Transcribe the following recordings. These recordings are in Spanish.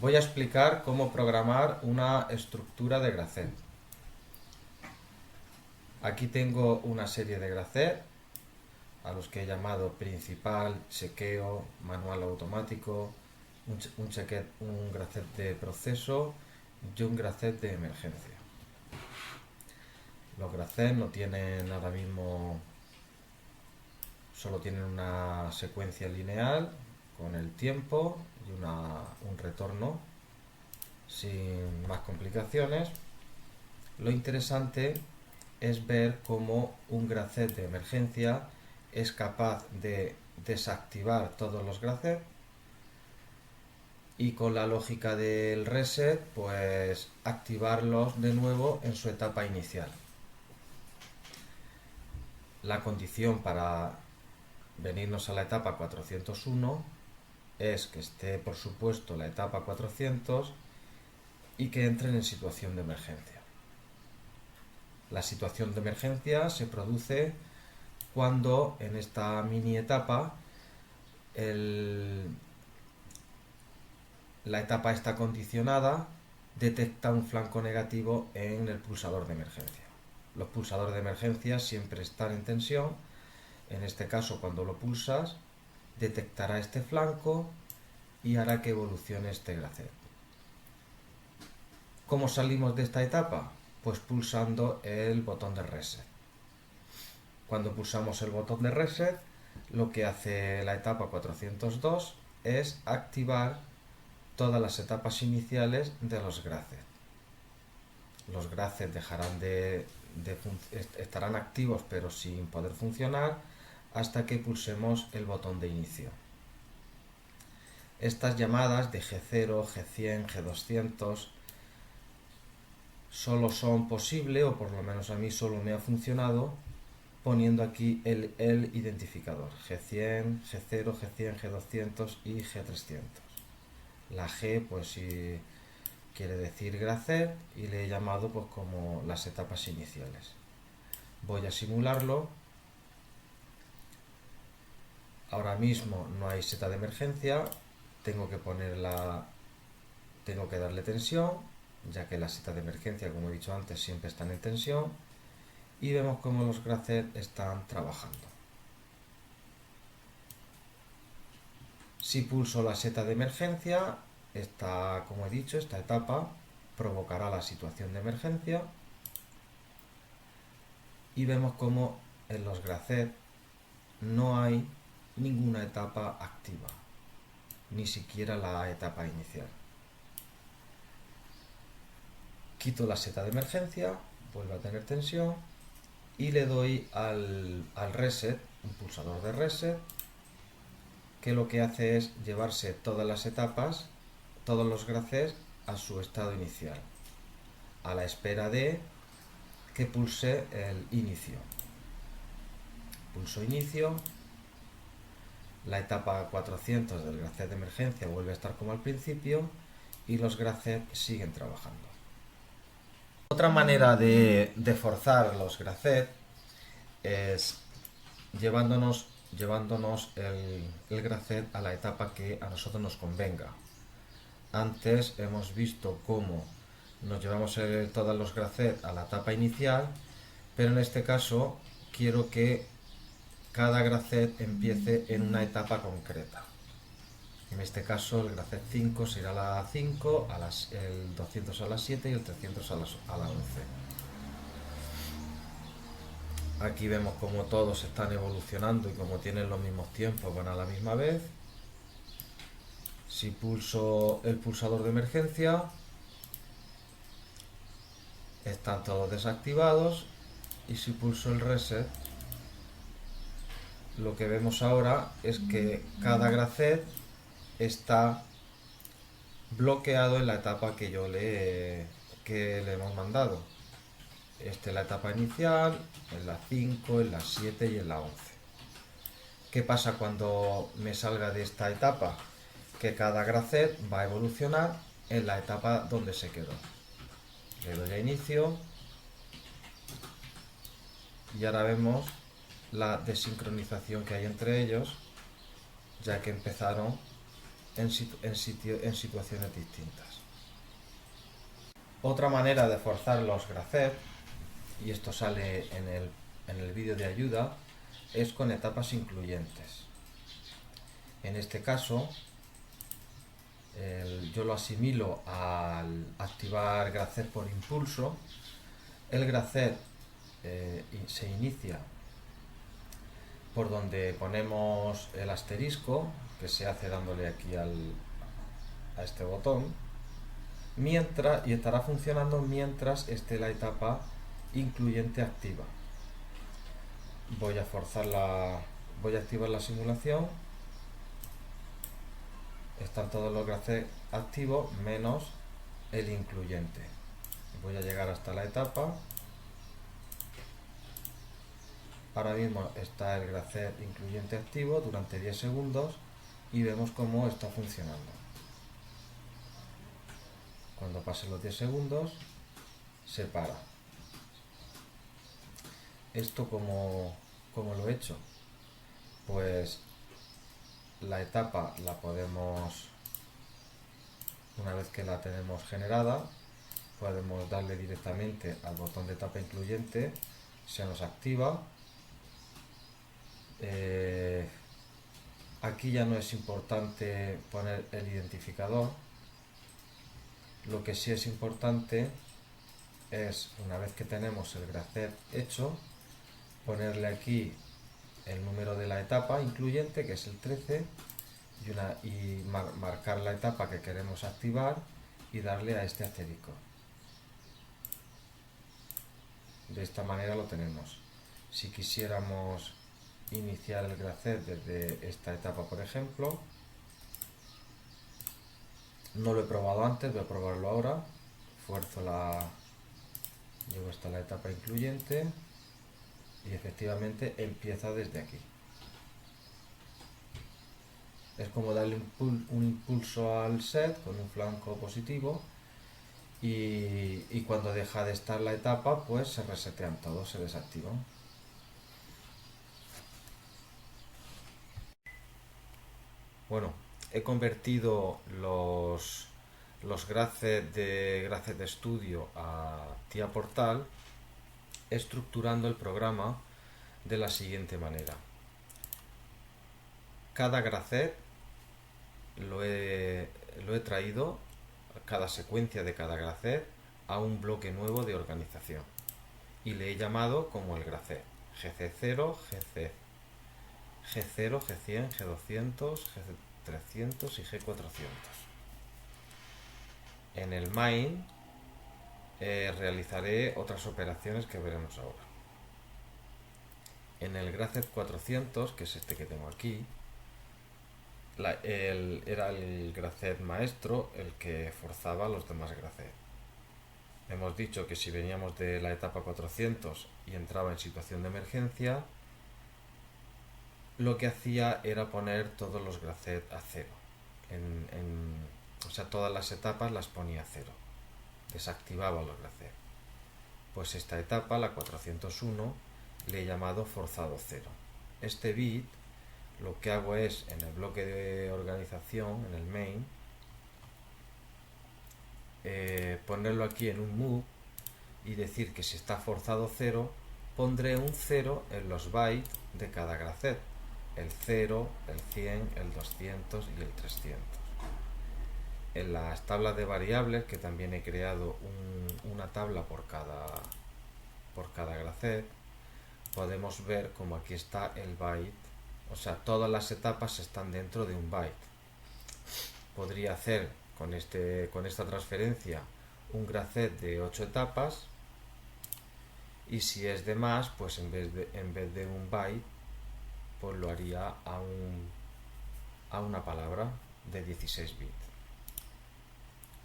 Voy a explicar cómo programar una estructura de Gracet. Aquí tengo una serie de Gracet, a los que he llamado principal, chequeo, manual automático, un Gracet de proceso y un Gracet de emergencia. Los Gracet no tienen ahora mismo, solo tienen una secuencia lineal con el tiempo y un retorno sin más complicaciones. Lo interesante es ver cómo un Gracet de emergencia es capaz de desactivar todos los Gracet y con la lógica del reset pues activarlos de nuevo en su etapa inicial. La condición para venirnos a la etapa 401 es que esté por supuesto la etapa 400 y que entren en situación de emergencia. La situación de emergencia se produce cuando en esta mini etapa la etapa está condicionada, detecta un flanco negativo en el pulsador de emergencia. Los pulsadores de emergencia siempre están en tensión. En este caso, cuando lo pulsas, detectará este flanco y hará que evolucione este Gracet. ¿Cómo salimos de esta etapa? Pues pulsando el botón de reset. Cuando pulsamos el botón de reset, lo que hace la etapa 402 es activar todas las etapas iniciales de los Gracet. Los Gracet estarán activos pero sin poder funcionar hasta que pulsemos el botón de inicio. Estas llamadas de G0, G100, G200 solo son posibles, o por lo menos a mí solo me ha funcionado, poniendo aquí el identificador G100, G0, G100, G200 y G300. La G pues si quiere decir Gracet y le he llamado pues como las etapas iniciales. Voy a simularlo. Ahora mismo no hay seta de emergencia, tengo que darle tensión, ya que la seta de emergencia, como he dicho antes, siempre están en tensión, y vemos cómo los Gracet están trabajando. Si pulso la seta de emergencia, como he dicho, esta etapa provocará la situación de emergencia y vemos cómo en los Gracet no hay ninguna etapa activa, ni siquiera la etapa inicial. Quito la seta de emergencia, vuelvo a tener tensión y le doy al reset, un pulsador de reset, que lo que hace es llevarse todas las etapas, todos los Gracet a su estado inicial, a la espera de que pulse el inicio. Pulso inicio, la etapa 400 del Gracet de emergencia vuelve a estar como al principio y los Gracet siguen trabajando. Otra manera de forzar los Gracet es llevándonos el Gracet a la etapa que a nosotros nos convenga. Antes hemos visto cómo nos llevamos todos los Gracet a la etapa inicial, pero en este caso quiero que cada Gracet empiece en una etapa concreta. En este caso el Gracet 5 será la 5, el 200 a las 7 y el 300 a la 11. Aquí vemos cómo todos están evolucionando y como tienen los mismos tiempos van a la misma vez. Si pulso el pulsador de emergencia, están todos desactivados, y si pulso el reset, lo que vemos ahora es que cada Gracet está bloqueado en la etapa que le hemos mandado. La etapa inicial, en la 5, en la 7 y en la 11. ¿Qué pasa cuando me salga de esta etapa? Que cada Gracet va a evolucionar en la etapa donde se quedó. Le doy a inicio y ahora vemos la desincronización que hay entre ellos, ya que empezaron en situaciones distintas. Otra manera de forzar los gracet, y esto sale en el vídeo de ayuda, es con etapas incluyentes. En este caso, yo lo asimilo al activar gracet por impulso. El gracet se inicia por donde ponemos el asterisco, que se hace dándole aquí a este botón, y estará funcionando mientras esté la etapa incluyente activa. Voy a activar la simulación. Están todos los gracet activos menos el incluyente. Voy a llegar hasta la etapa. Ahora mismo está el gracet incluyente activo durante 10 segundos y vemos cómo está funcionando. Cuando pasen los 10 segundos se para. ¿Esto cómo lo he hecho? Pues la etapa la podemos, una vez que la tenemos generada, podemos darle directamente al botón de etapa incluyente, se nos activa. Aquí ya no es importante poner el identificador. Lo que sí es importante es, una vez que tenemos el gracet hecho, ponerle aquí el número de la etapa incluyente, que es el 13, y marcar la etapa que queremos activar y darle a este asterisco. De esta manera lo tenemos. Si quisiéramos iniciar el gracet desde esta etapa, por ejemplo, no lo he probado antes, voy a probarlo ahora. Llevo hasta la etapa incluyente y efectivamente empieza desde aquí. Es como darle un impulso al set con un flanco positivo y cuando deja de estar la etapa, pues se resetean todos, se desactivan. Bueno, he convertido los gracet de estudio a TIA Portal, estructurando el programa de la siguiente manera. Cada gracet lo he traído, cada secuencia de cada gracet, a un bloque nuevo de organización y le he llamado como el gracet: GC0, G0, G100, G200, G300 y G400. En el main realizaré otras operaciones que veremos ahora. En el gracet 400, que es este que tengo aquí, era el gracet maestro el que forzaba a los demás gracet. Hemos dicho que si veníamos de la etapa 400 y entraba en situación de emergencia, lo que hacía era poner todos los gracet a cero. O sea, todas las etapas las ponía a cero. Desactivaba los gracet. Pues esta etapa, la 401, le he llamado forzado cero. Este bit lo que hago es, en el bloque de organización, en el main, ponerlo aquí en un move y decir que si está forzado cero, pondré un 0 en los bytes de cada gracet: el 0, el 100, el 200 y el 300. En las tablas de variables, que también he creado una tabla por cada gracet, podemos ver como aquí está el byte. O sea, todas las etapas están dentro de un byte. Podría hacer con esta transferencia un gracet de 8 etapas, y si es de más, pues en vez de un byte, pues lo haría a una palabra de 16 bits.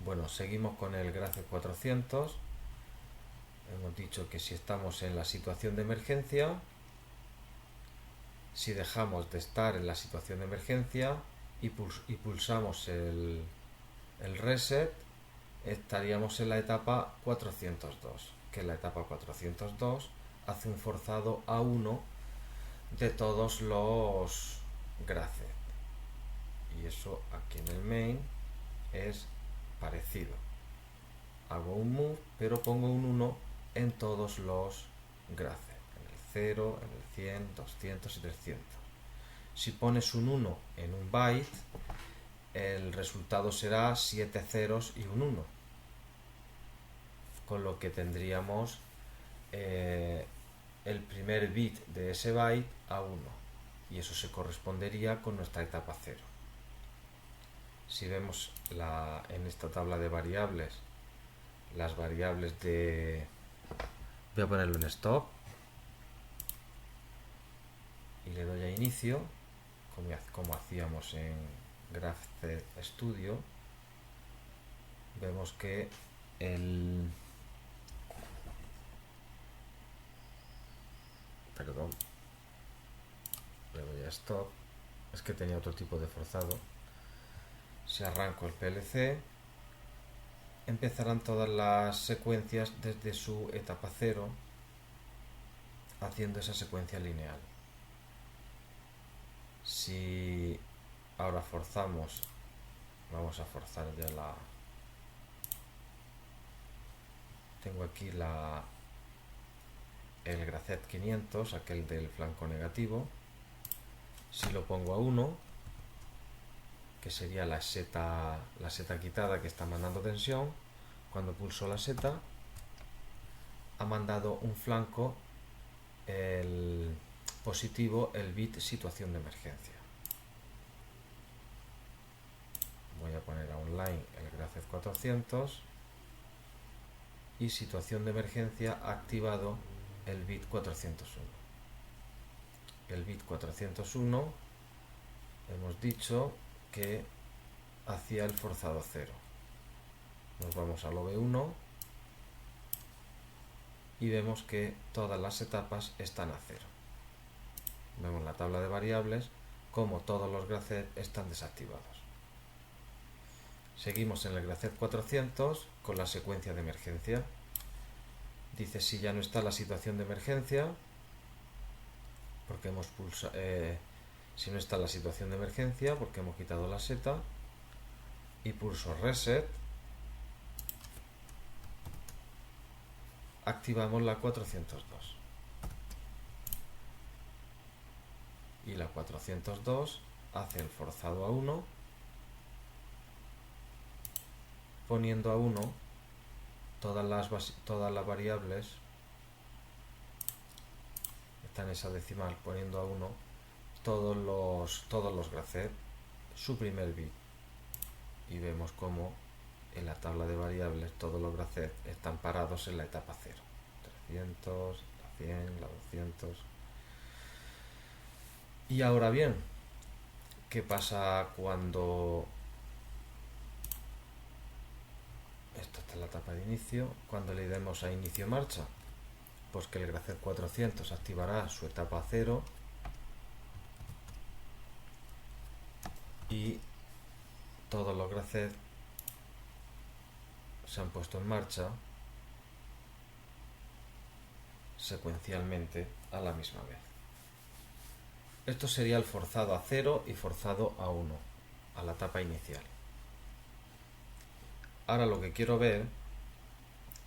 Bueno, seguimos con el gracet 400. Hemos dicho que si estamos en la situación de emergencia, si dejamos de estar en la situación de emergencia y pulsamos el reset, estaríamos en la etapa 402, que la etapa 402 hace un forzado a 1 de todos los gracet. Y y eso aquí en el main es parecido. Hago un move, pero pongo un 1 en todos los gracet, en el 0, en el 100, 200 y 300. Si pones un 1 en un byte, el resultado será 7 ceros y un 1, con lo que tendríamos el primer bit de ese byte a 1, y eso se correspondería con nuestra etapa 0. Si vemos en esta tabla de variables, las variables de... Voy a ponerlo en stop y le doy a inicio, como hacíamos en GraphZ Studio. Vemos que perdón, le doy a stop, es que tenía otro tipo de forzado. Si arranco el PLC, empezarán todas las secuencias desde su etapa 0, haciendo esa secuencia lineal. Si ahora forzamos, vamos a forzar ya tengo aquí el gracet 500, aquel del flanco negativo. Si lo pongo a 1, que sería la seta quitada que está mandando tensión, cuando pulso la seta ha mandado un flanco, el positivo, el bit situación de emergencia. Voy a poner a online el gracet 400 y situación de emergencia ha activado el bit 401. El bit 401 hemos dicho que hacía el forzado 0. Nos vamos al OV1 y vemos que todas las etapas están a 0. Vemos la tabla de variables como todos los gracet están desactivados. Seguimos en el gracet 400 con la secuencia de emergencia. Dice si ya no está la situación de emergencia, porque hemos pulsado, si no está la situación de emergencia, porque hemos quitado la seta, y pulso reset, activamos la 402. Y la 402 hace el forzado a 1, poniendo a 1 todas las variables, está en esa decimal, poniendo a 1 todos los gracet, su primer bit, y vemos como en la tabla de variables todos los gracet están parados en la etapa 0, 300, la 100, la 200. Y ahora bien, ¿qué pasa cuando esta está en la etapa de inicio? Cuando le demos a inicio marcha, pues que el gracet 400 activará su etapa 0 y todos los gracet se han puesto en marcha secuencialmente a la misma vez. Esto sería el forzado a 0 y forzado a 1, a la etapa inicial. Ahora lo que quiero ver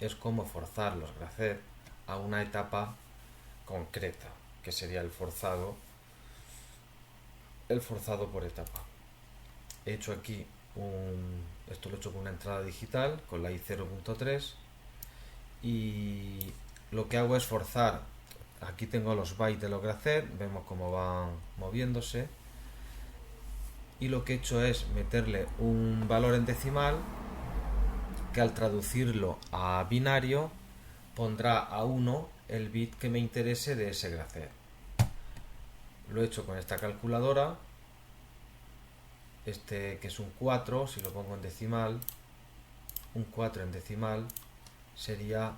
es cómo forzar los gracet a una etapa concreta, que sería el forzado por etapa. He hecho aquí esto lo he hecho con una entrada digital, con la i0.3, y lo que hago es forzar. Aquí tengo los bytes de los gracet, vemos cómo van moviéndose, y lo que he hecho es meterle un valor en decimal que al traducirlo a binario pondrá a 1 el bit que me interese de ese gracet. Lo he hecho con esta calculadora, que es un 4, si lo pongo en decimal, un 4 en decimal sería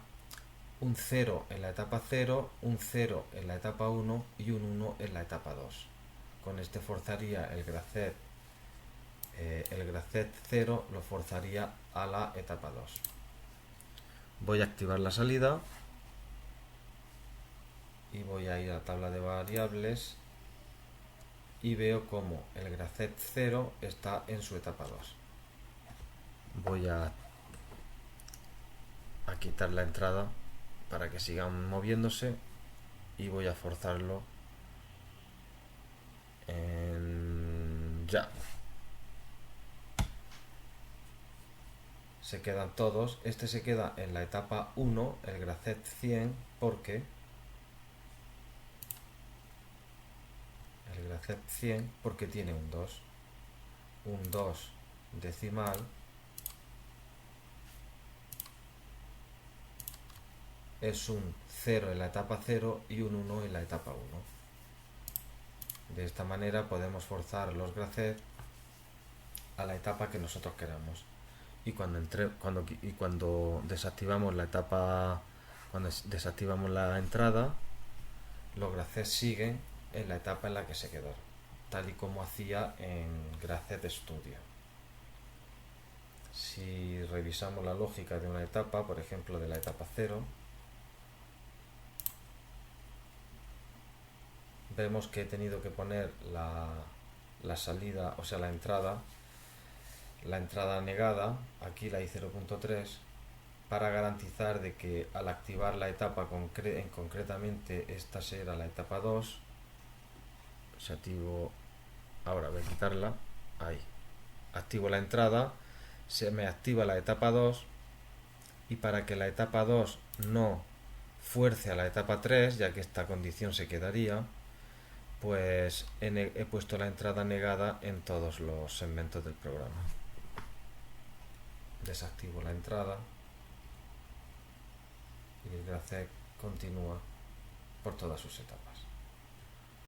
un 0 en la etapa 0, un 0 en la etapa 1 y un 1 en la etapa 2. Con este forzaría el gracet 0 lo forzaría a la etapa 2. Voy a activar la salida y voy a ir a la tabla de variables y veo como el gracet 0 está en su etapa 2. Voy a quitar la entrada para que sigan moviéndose y voy a forzarlo en ya. Se quedan todos. Este se queda en la etapa 1, el gracet 100, porque el gracet 100 porque tiene un 2. Un 2 decimal es un 0 en la etapa 0 y un 1 en la etapa 1. De esta manera podemos forzar los gracet a la etapa que nosotros queramos. Y cuando desactivamos la etapa, cuando desactivamos la entrada, los gracet siguen en la etapa en la que se quedaron, tal y como hacía en Gracet Studio. Si revisamos la lógica de una etapa, por ejemplo de la etapa 0, vemos que he tenido que poner la salida, o sea la entrada negada, aquí la i0.3, para garantizar de que al activar la etapa concretamente esta será la etapa 2. Si activo, ahora voy a quitarla, ahí, activo la entrada, se me activa la etapa 2, y para que la etapa 2 no fuerce a la etapa 3, ya que esta condición se quedaría, pues he puesto la entrada negada en todos los segmentos del programa. Desactivo la entrada y el gracet continúa por todas sus etapas.